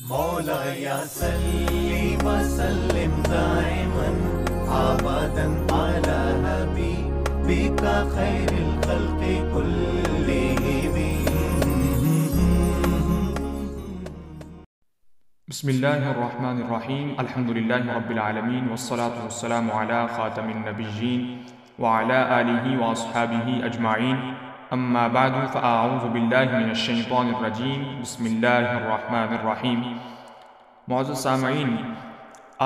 مولاي صل وسلم دائما ابدا على حبيبك خير الخلق كلهم. بسم الله الرحمن الرحيم. الحمد لله رب العالمين والصلاة والسلام على خاتم النبيين وعلى آله وأصحابه أجمعين. أما بعد فأعوذ بالله من الشيطان الرجيم. بسم الله الرحمن الرحيم. معزز سامعین،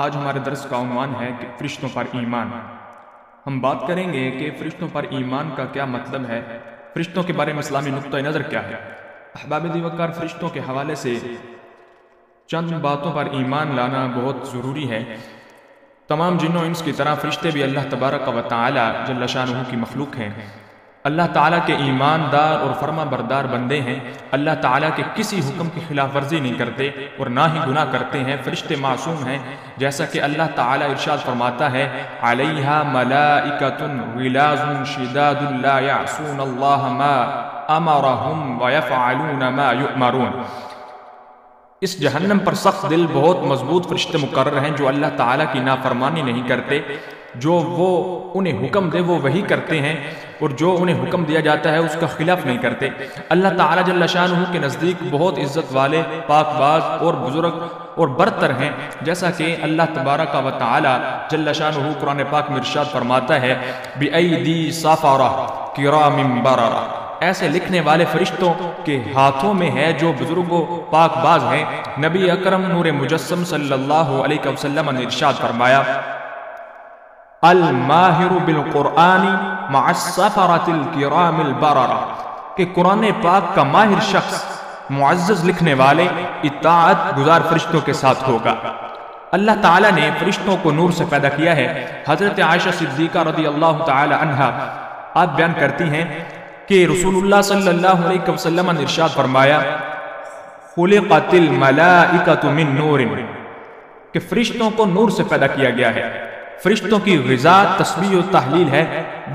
آج ہمارے درس کا عنوان ہے کہ فرشتوں پر ایمان. ہم بات کریں گے کہ فرشتوں پر ایمان کا کیا مطلب ہے، فرشتوں کے بارے میں اسلامی نقطہ نظر کیا ہے. احباب دیوکار، فرشتوں کے حوالے سے چند باتوں پر ایمان لانا بہت ضروری ہے. تمام جن و انس کی طرح فرشتے بھی اللہ تبارک و تعالی جل شانہ کی مخلوق ہیں. اللہ تعالیٰ کے ایماندار اور فرما بردار بندے ہیں. اللہ تعالیٰ کے کسی حکم کی خلاف ورزی نہیں کرتے اور نہ ہی گناہ کرتے ہیں. فرشتے معصوم ہیں، جیسا کہ اللہ تعالیٰ ارشاد فرماتا ہے علیہا ملائکۃ غلاظ شداد لا یعصون اللہ ما امرہم ویفعلون ما یؤمرون. اس جہنم پر سخت دل بہت مضبوط فرشتے مقرر ہیں جو اللہ تعالیٰ کی نافرمانی نہیں کرتے. جو وہ انہیں حکم دے وہ وہی کرتے ہیں اور جو انہیں حکم دیا جاتا ہے اس کا خلاف نہیں کرتے. اللہ تعالیٰ جل شانہ کے نزدیک بہت عزت والے، پاک باز اور بزرگ اور برتر ہیں، جیسا کہ اللہ تبارک و تعالی جل شانہ قرآن پاک میں ارشاد فرماتا ہے بِأَيْدِي صَفَرَةٍ كِرَامٍ بَرَرَةٍ. ایسے لکھنے والے فرشتوں کے ہاتھوں میں ہے جو بزرگوں پاک باز ہیں. نبی اکرم نور مجسم صلی اللہ علیہ وسلم نے ارشاد فرمایا الماہر بالقرآن مع السفرۃ الکرام البررہ، کہ قرآن پاک کا ماہر شخص معزز لکھنے والے اطاعت گزار فرشتوں کے ساتھ ہوگا. اللہ تعالیٰ نے فرشتوں کو نور سے پیدا کیا ہے. حضرت عائشہ صدیقہ رضی اللہ تعالی عنہا آپ بیان کرتی ہیں کہ رسول اللہ صلی اللہ علیہ وسلم نے ارشاد فرمایا خلقت الملائکۃ من نور، کہ فرشتوں کو نور سے پیدا کیا گیا ہے. فرشتوں کی غذا تسبیح و تحلیل ہے،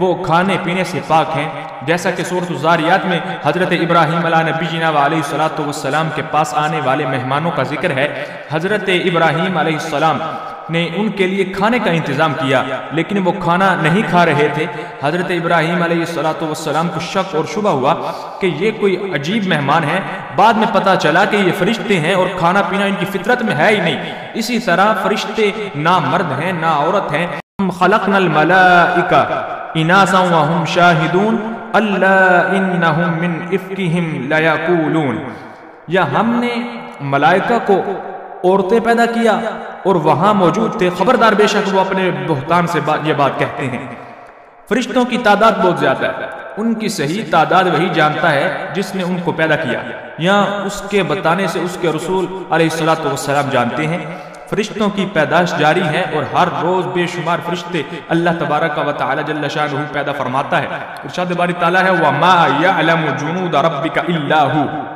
وہ کھانے پینے سے پاک ہیں. جیسا کہ سورۃ الذاریات میں حضرت ابراہیم علیہ نبینا علیہ السلام کے پاس آنے والے مہمانوں کا ذکر ہے. حضرت ابراہیم علیہ السلام نے ان کے لیے کھانے کا انتظام کیا، لیکن وہ کھانا نہیں کھا رہے تھے. حضرت ابراہیم علیہ السلام کو شک اور شبہ ہوا کہ یہ کوئی عجیب مہمان ہے. بعد میں پتا چلا کہ یہ فرشتے ہیں اور کھانا پینا ان کی فطرت میں ہے ہی نہیں. اسی طرح فرشتے نہ مرد ہیں نہ عورت ہیں. ہم خلقنا الملائکہ اناسا وہم شاہدون الا انہم من افکہم لیقولون، یا ہم نے ملائکہ کو عورتیں پیدا کیا اور وہاں موجود تھے، خبردار بے شک وہ اپنے بہتان سے یہ بات کہتے ہیں. فرشتوں کی تعداد بہت زیادہ ہے، ان کی صحیح تعداد وہی جانتا ہے جس نے ان کو پیدا کیا، یا اس کے بتانے سے اس کے رسول علیہ السلام جانتے ہیں. فرشتوں کی پیدائش جاری ہے اور ہر روز بے شمار فرشتے اللہ تبارک و تعالی جل شانہ پیدا فرماتا ہے. ارشاد باری تعالیٰ ہے وَمَا يَعْلَمُ جُنُودَ رَبِّكَ إِلَّا هُ،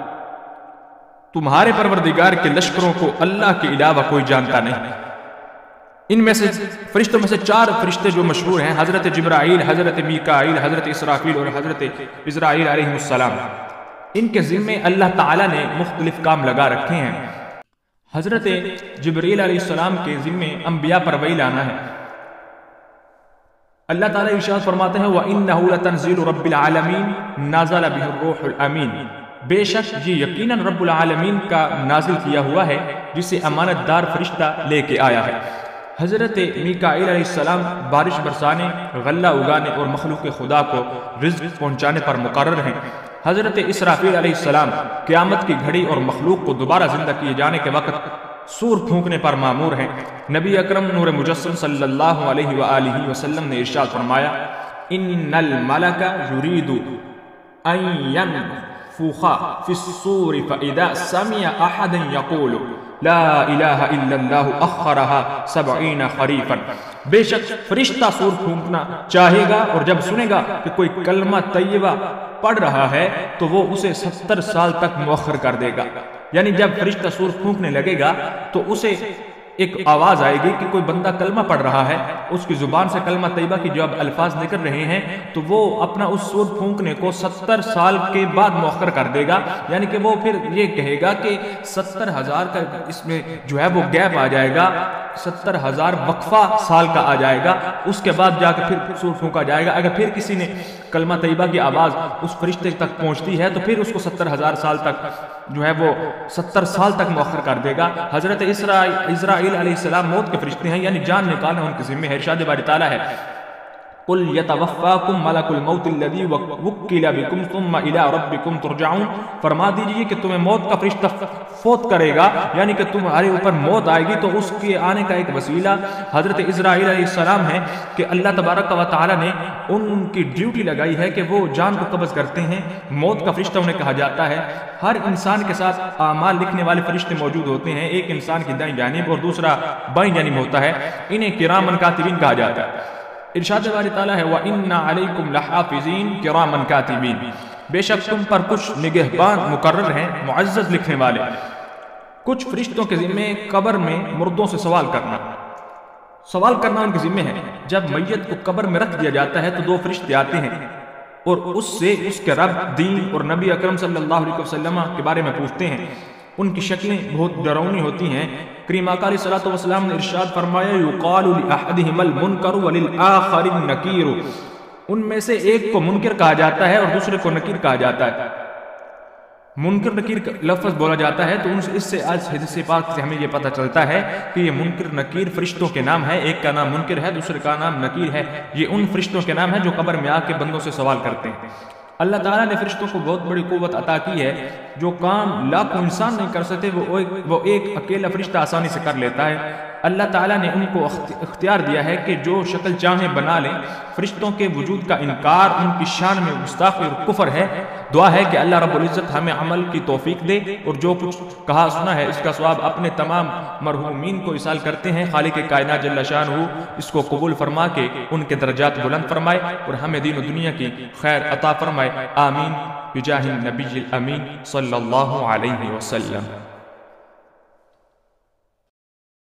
تمہارے پروردگار کے لشکروں کو اللہ کے علاوہ کوئی جانتا نہیں. ان میں سے فرشتوں میں سے 4 فرشتے جو مشہور ہیں، حضرت جبرائیل، حضرت میکائیل، حضرت اسرافیل اور حضرت عزرائیل علیہ السلام. ان کے ذمے اللہ تعالیٰ نے مختلف کام لگا رکھے ہیں. حضرت جبرائیل علیہ السلام کے ذمے انبیاء پر وحی لانا ہے. اللہ تعالیٰ ارشاد فرماتے ہیں وَإِنَّهُ لَتَنزِيلُ رَبِّ الْعَالَمِينَ نَزَلَ بِهِ الرُّوحُ الْأَمِينُ، بے شک یہ یقیناً رب العالمین کا نازل کیا ہوا ہے جسے امانت دار فرشتہ لے کے آیا ہے. حضرت میکائیل علیہ السلام بارش برسانے، غلہ اگانے اور مخلوق خدا کو رزق پہنچانے پر مقرر ہیں. حضرت اسرافیل علیہ السلام قیامت کی گھڑی اور مخلوق کو دوبارہ زندہ کیے جانے کے وقت سور پھونکنے پر مامور ہیں. نبی اکرم نور مجسم صلی اللہ علیہ وآلہ وسلم نے ارشاد فرمایا ان الملک یرید ان ينفخ في الصور فإذا سمع أحد يقول لا الہ الا اللہ اخرها 70 خریفا، بے شک فرشتہ سور پھونکنا چاہے گا اور جب سنے گا کہ کوئی کلمہ طیبہ پڑھ رہا ہے تو وہ اسے 70 سال تک مؤخر کر دے گا. یعنی جب فرشتہ سور پھونکنے لگے گا تو اسے ایک آواز آئے گی کہ کوئی بندہ کلمہ پڑھ رہا ہے، اس کی زبان سے کلمہ طیبہ کی جب الفاظ نکل رہے ہیں تو وہ اپنا اس سور پھونکنے کو 70 سال کے بعد مؤخر کر دے گا، یعنی کہ وہ پھر یہ کہے گا کہ 70,000 کا اس میں جو ہے وہ گیپ آ جائے گا، 70,000 وقفہ سال کا آ جائے گا، اس کے بعد جا کے پھر سور پھونکا جائے گا۔ اگر پھر کسی نے کلمہ طیبہ کی آواز اس فرشتے تک پہنچتی ہے تو پھر اس کو 70,000 سال تک جو ہے وہ 70 سال تک مؤخر کر دے گا۔ حضرت اسرائیل علیہ السلام موت کے فرشتے ہیں، یعنی جان نکالنا ان کے ذمہ ہے۔ ارشاد باری تعالیٰ ہے قُلْ يَتَوَفَّاكُمْ مَلَكُ الْمَوْتِ الَّذِي وُكِّلَ بِكُمْ ثُمَّ إِلَىٰ رَبِّكُمْ تُرْجَعُونَ، فرما دیجئے کہ تمہیں موت کا فرشتہ فوت کرے گا، یعنی کہ تمہارے اوپر موت آئے گی تو اس کے آنے کا ایک وسیلہ حضرت اسرائیل علیہ السلام ہے کہ اللہ تبارک و تعالیٰ نے ان کی ڈیوٹی لگائی ہے کہ وہ جان کو قبض کرتے ہیں۔ موت کا فرشتہ انہیں کہا جاتا ہے۔ ہر انسان کے ساتھ اعمال لکھنے والے فرشتے موجود ہوتے ہیں، ایک انسان کی دائیں جانب اور دوسرا بائیں جانب ہوتا ہے، انہیں کرامن کاتبین کہا جاتا ہے۔ ارشاد باری تعالیٰ ہے وَإِنَّ عَلَيْكُمْ لَحَافِظِينَ كِرَامًا كَاتِبِينَ، بے شک تم پر کچھ نگہبان مقرر ہیں، معزز لکھنے والے۔ کچھ فرشتوں کے ذمہ قبر میں مردوں سے سوال کرنا ان کے ذمہ ہے۔ جب میت کو قبر میں رکھ دیا جاتا ہے تو دو فرشتے آتے ہیں اور اس سے اس کے رب، دین اور نبی اکرم صلی اللہ علیہ وسلم کے بارے میں پوچھتے ہیں۔ ان کی شکلیں بہت ڈراؤنی ہوتی ہیں۔ کریم آقا علیہ الصلوۃ والسلام نے ارشاد فرمایا یقال لأحدہم المنکر وللآخر النکیر، ان میں سے ایک کو منکر کہا جاتا ہے اور دوسرے کو نکیر کہا جاتا ہے۔ منکر نکیر لفظ بولا جاتا ہے تو اس سے آج حدیث پاک سے ہمیں یہ پتہ چلتا ہے کہ یہ منکر نکیر فرشتوں کے نام ہے، ایک کا نام منکر ہے، دوسرے کا نام نکیر ہے۔ یہ ان فرشتوں کے نام ہے جو قبر میں آ کے بندوں سے سوال کرتے ہیں۔ اللہ تعالیٰ نے فرشتوں کو بہت بڑی قوت عطا کی ہے، جو کام لاکھوں انسان نہیں کر سکتے وہ ایک اکیلا فرشتہ آسانی سے کر لیتا ہے۔ اللہ تعالیٰ نے ان کو اختیار دیا ہے کہ جو شکل چاہیں بنا لیں۔ فرشتوں کے وجود کا انکار ان کی شان میں گستاخی اور کفر ہے۔ دعا ہے کہ اللہ رب العزت ہمیں عمل کی توفیق دے اور جو کچھ کہا سنا ہے اس کا ثواب اپنے تمام مرحومین کو ایصال کرتے ہیں۔ خالق کائنات جل شانہ اس کو قبول فرما کے ان کے درجات بلند فرمائے اور ہمیں دین و دنیا کی خیر عطا فرمائے۔ آمین بجاہ النبی الامین صلی اللہ علیہ وسلم۔